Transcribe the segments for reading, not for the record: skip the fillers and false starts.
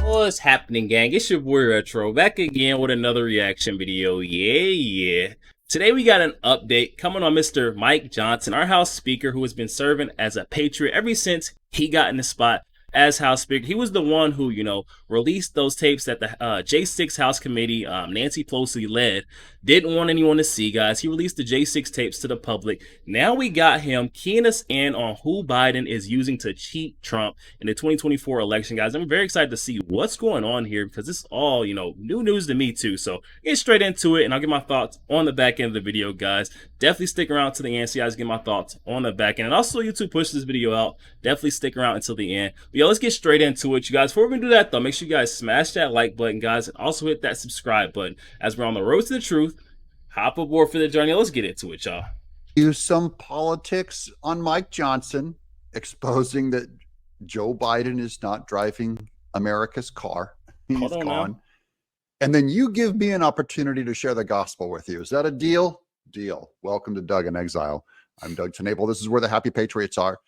What's happening, gang? It's your boy Retro back again with another reaction video. Yeah. Today we got an update coming on Mr. Mike Johnson, our House Speaker, who has been serving as a patriot ever since he got in the spot as House Speaker. He was the one who, released those tapes that the J6 House Committee, Nancy Pelosi led, didn't want anyone to see, guys. He released the J6 tapes to the public. Now we got him keying us in on who Biden is using to cheat Trump in the 2024 election, guys. I'm very excited to see what's going on here because this is all, new news to me too. So get straight into it and I'll get my thoughts on the back end of the video, guys. Definitely stick around to the end so you guys get my thoughts on the back end. And also, YouTube push this video out. Definitely stick around until the end. But yeah, let's get straight into it, you guys. Before we do that, though, make sure you guys smash that like button, guys, and also hit that subscribe button. As we're on the road to the truth, hop aboard for the journey. Let's get into it, y'all. Use some politics on Mike Johnson, exposing that Joe Biden is not driving America's car. He's gone. Now. And then you give me an opportunity to share the gospel with you. Is that a deal? Deal. Welcome to Doug in Exile. I'm Doug Tenable. This is where the happy patriots are.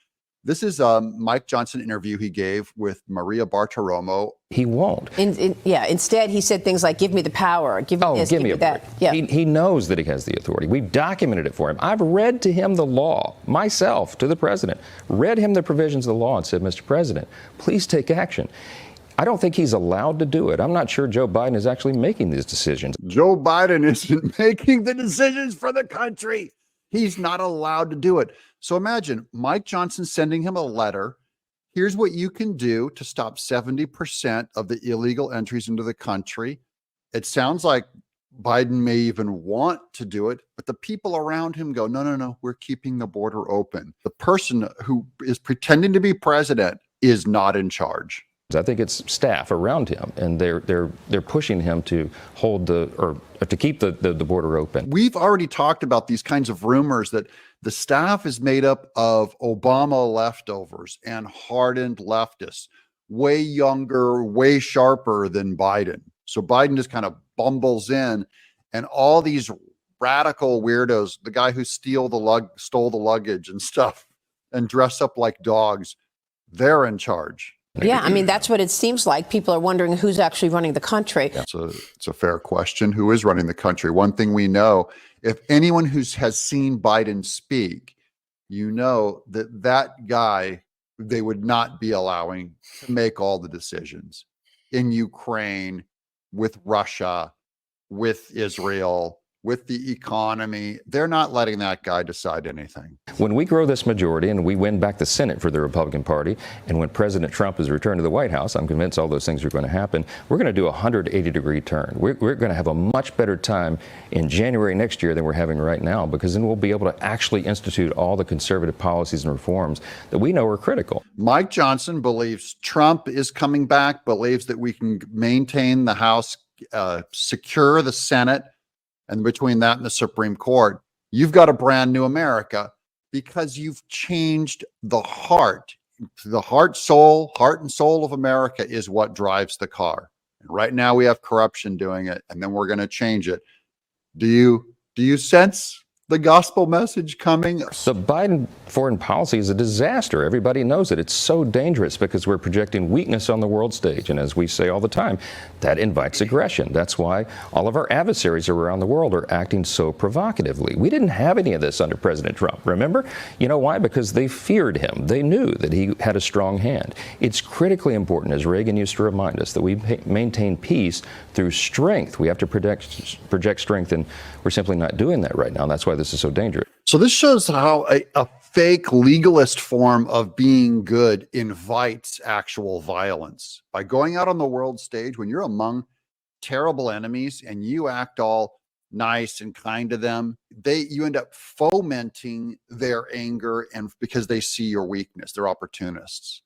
This is a Mike Johnson interview he gave with Maria Bartiromo. He won't. Instead, he said things like, give me the power, give me this, give me that. Yeah. He knows that he has the authority. We've documented it for him. I've read to him the law, myself, to the president, read him the provisions of the law and said, Mr. President, please take action. I don't think he's allowed to do it. I'm not sure Joe Biden is actually making these decisions. Joe Biden isn't making the decisions for the country. He's not allowed to do it. So imagine Mike Johnson sending him a letter. Here's what you can do to stop 70% of the illegal entries into the country. It sounds like Biden may even want to do it, but the people around him go, no, we're keeping the border open. The person who is pretending to be president is not in charge. I think it's staff around him, and they're pushing him to hold to keep the border open. We've already talked about these kinds of rumors that the staff is made up of Obama leftovers and hardened leftists, way younger, way sharper than Biden. So Biden just kind of bumbles in, and all these radical weirdos, the guy who stole the luggage and stuff and dress up like dogs, they're in charge. Yeah, I mean, that's what it seems like. People are wondering who's actually running the country. Yeah, it's a fair question. Who is running the country? One thing we know, if anyone has seen Biden speak, you know that guy, they would not be allowing to make all the decisions in Ukraine, with Russia, with Israel, with the economy. They're not letting that guy decide anything. When we grow this majority and we win back the Senate for the Republican Party, and when President Trump is returned to the White House, I'm convinced all those things are going to happen. We're going to do a 180-degree turn. We're going to have a much better time in January next year than we're having right now, because then we'll be able to actually institute all the conservative policies and reforms that we know are critical. Mike Johnson believes Trump is coming back, believes that we can maintain the House, secure the Senate, and between that and the Supreme Court, you've got a brand new America, because you've changed the heart. The heart and soul of America is what drives the car. And right now we have corruption doing it, and then we're going to change it. Do you sense the gospel message coming? The Biden foreign policy is a disaster. Everybody knows it. It's so dangerous because we're projecting weakness on the world stage. And as we say all the time, that invites aggression. That's why all of our adversaries around the world are acting so provocatively. We didn't have any of this under President Trump, remember? You know why? Because they feared him. They knew that he had a strong hand. It's critically important, as Reagan used to remind us, that we maintain peace through strength. We have to project strength, and we're simply not doing that right now. That's why this is so dangerous. So this shows how a fake legalist form of being good invites actual violence. By going out on the world stage, when you're among terrible enemies and you act all nice and kind to them, you end up fomenting their anger, and because they see your weakness, they're opportunists.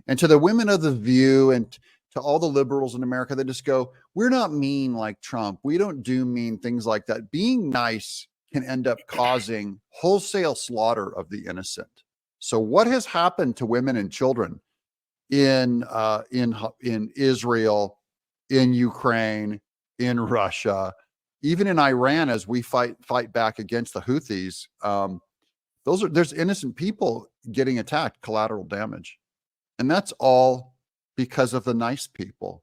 And to the women of The View and to all the liberals in America, they just go, we're not mean like Trump. We don't do mean things like that. Being nice can end up causing wholesale slaughter of the innocent. So what has happened to women and children in Israel, in Ukraine, in Russia, even in Iran, as we fight back against the Houthis, there's innocent people getting attacked, collateral damage. And that's all because of the nice people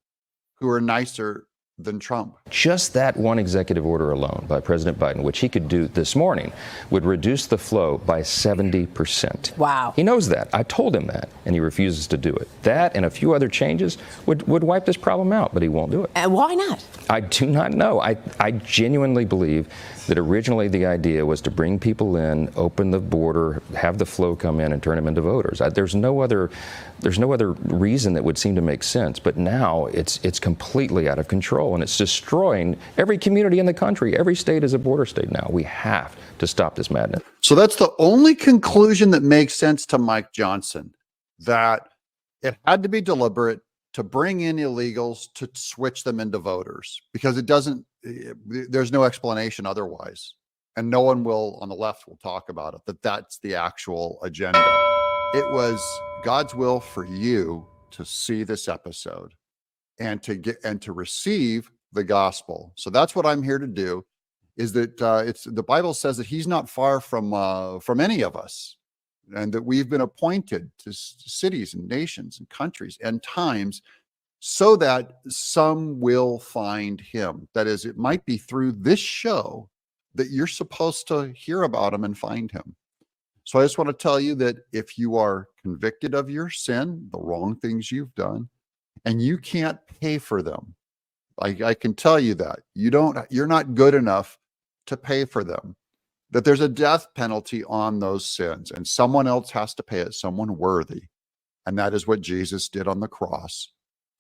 who are nicer than Trump. Just that one executive order alone by President Biden, which he could do this morning, would reduce the flow by 70%. Wow. He knows that. I told him that, and he refuses to do it. That and a few other changes would wipe this problem out, but he won't do it. And why not? I do not know. I genuinely believe that originally the idea was to bring people in, open the border, have the flow come in, and turn them into voters. There's no other reason that would seem to make sense. But now it's completely out of control, and it's destroying every community in the country. Every state is a border state now. We have to stop this madness. So that's the only conclusion that makes sense to Mike Johnson, that it had to be deliberate to bring in illegals to switch them into voters, because there's no explanation otherwise. And no one will on the left will talk about it, that's the actual agenda. It was God's will for you to see this episode and to receive the gospel. So that's what I'm here to do, is that the Bible says that he's not far from any of us, and that we've been appointed to cities and nations and countries and times so that some will find him. That is, it might be through this show that you're supposed to hear about him and find him. So I just want to tell you that if you are convicted of your sin, the wrong things you've done, and you can't pay for them, I can tell you that you're not good enough to pay for them, that there's a death penalty on those sins, and someone else has to pay it, someone worthy. And that is what Jesus did on the cross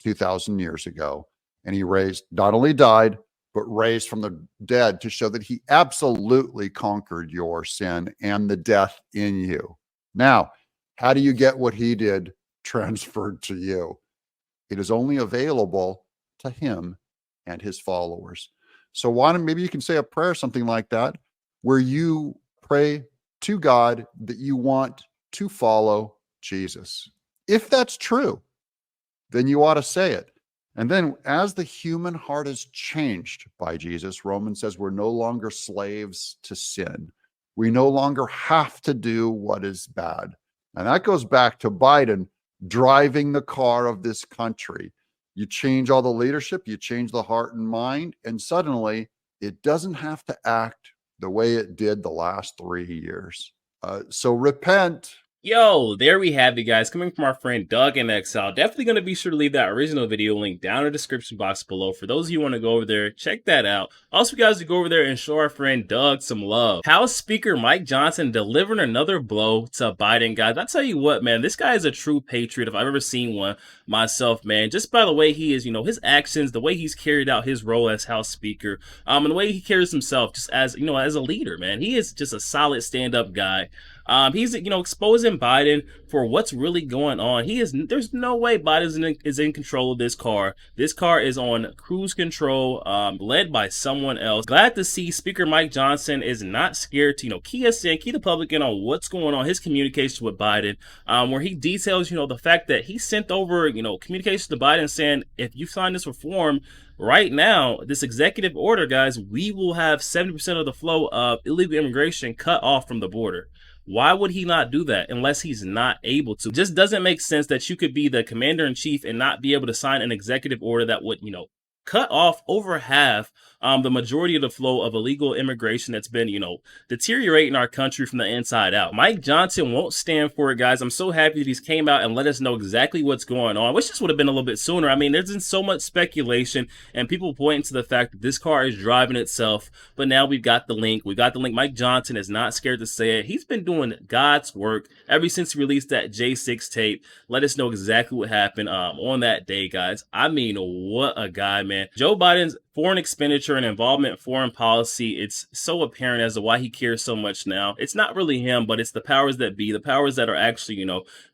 2,000 years ago. And he not only died, but raised from the dead to show that he absolutely conquered your sin and the death in you. Now, how do you get what he did transferred to you? It is only available to him and his followers. So maybe you can say a prayer, something like that, where you pray to God that you want to follow Jesus. If that's true, then you ought to say it. And then as the human heart is changed by Jesus, Romans says we're no longer slaves to sin. We no longer have to do what is bad. And that goes back to Biden driving the car of this country. You change all the leadership, you change the heart and mind, and suddenly it doesn't have to act the way it did the last 3 years. So repent. Yo, there we have it, guys. Coming from our friend Doug in Exile. Definitely going to be sure to leave that original video link down in the description box below. For those of you who want to go over there, check that out. Also, guys, to go over there and show our friend Doug some love. House Speaker Mike Johnson delivering another blow to Biden, guys. I tell you what, man, this guy is a true patriot if I've ever seen one myself, man. Just by the way he is, his actions, the way he's carried out his role as House Speaker, and the way he carries himself just as, as a leader, man. He is just a solid stand-up guy. He's, exposing Biden for what's really going on. There's no way Biden is in control of this car. This car is on cruise control, led by someone else. Glad to see Speaker Mike Johnson is not scared to, key us in, key the public in on what's going on, his communication with Biden, where he details, the fact that he sent over, communications to Biden saying, if you sign this reform, right now, this executive order, guys, we will have 70% of the flow of illegal immigration cut off from the border. Why would he not do that unless he's not able to? It just doesn't make sense that you could be the commander-in-chief and not be able to sign an executive order that would, cut off over half the majority of the flow of illegal immigration that's been, deteriorating our country from the inside out. Mike Johnson won't stand for it, guys. I'm so happy that he's came out and let us know exactly what's going on. I wish this would have been a little bit sooner. I mean, there's been so much speculation and people pointing to the fact that this car is driving itself, but now we've got the link. We got the link. Mike Johnson is not scared to say it. He's been doing God's work ever since he released that J6 tape. Let us know exactly what happened on that day, guys. I mean, what a guy, man. Joe Biden's foreign expenditure and involvement in foreign policy, it's so apparent as to why he cares so much now. It's not really him, but it's the powers that be, the powers that are actually,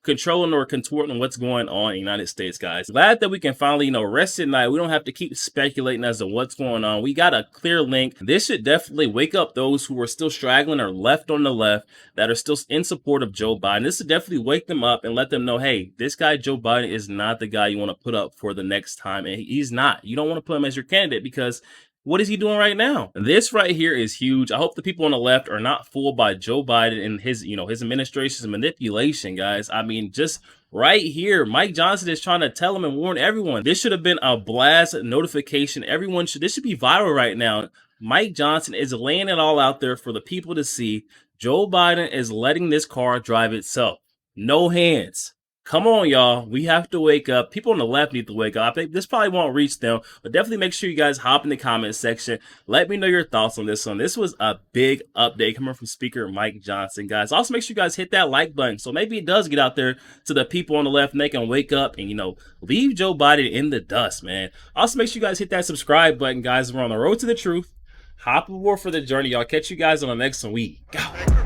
controlling or contorting what's going on in the United States, guys. Glad that we can finally, rest at night. We don't have to keep speculating as to what's going on. We got a clear link. This should definitely wake up those who are still straggling or left on the left that are still in support of Joe Biden. This should definitely wake them up and let them know, hey, this guy, Joe Biden, is not the guy you want to put up for the next time. And he's not. You don't want to put him as your candidate because What is he doing right now? This right here is huge. I hope the people on the left are not fooled by Joe Biden and his, his administration's manipulation, guys. I mean, just right here, Mike Johnson is trying to tell him and warn everyone. This should have been a blast notification. This should be viral right now. Mike Johnson is laying it all out there for the people to see. Joe Biden is letting this car drive itself. No hands. Come on, y'all. We have to wake up. People on the left need to wake up. I think this probably won't reach them, but definitely make sure you guys hop in the comment section. Let me know your thoughts on this one. This was a big update coming from Speaker Mike Johnson, guys. Also, make sure you guys hit that like button so maybe it does get out there to the people on the left and they can wake up and, leave Joe Biden in the dust, man. Also, make sure you guys hit that subscribe button, guys. We're on the road to the truth. Hop aboard for the journey, y'all. Catch you guys on the next one. We go.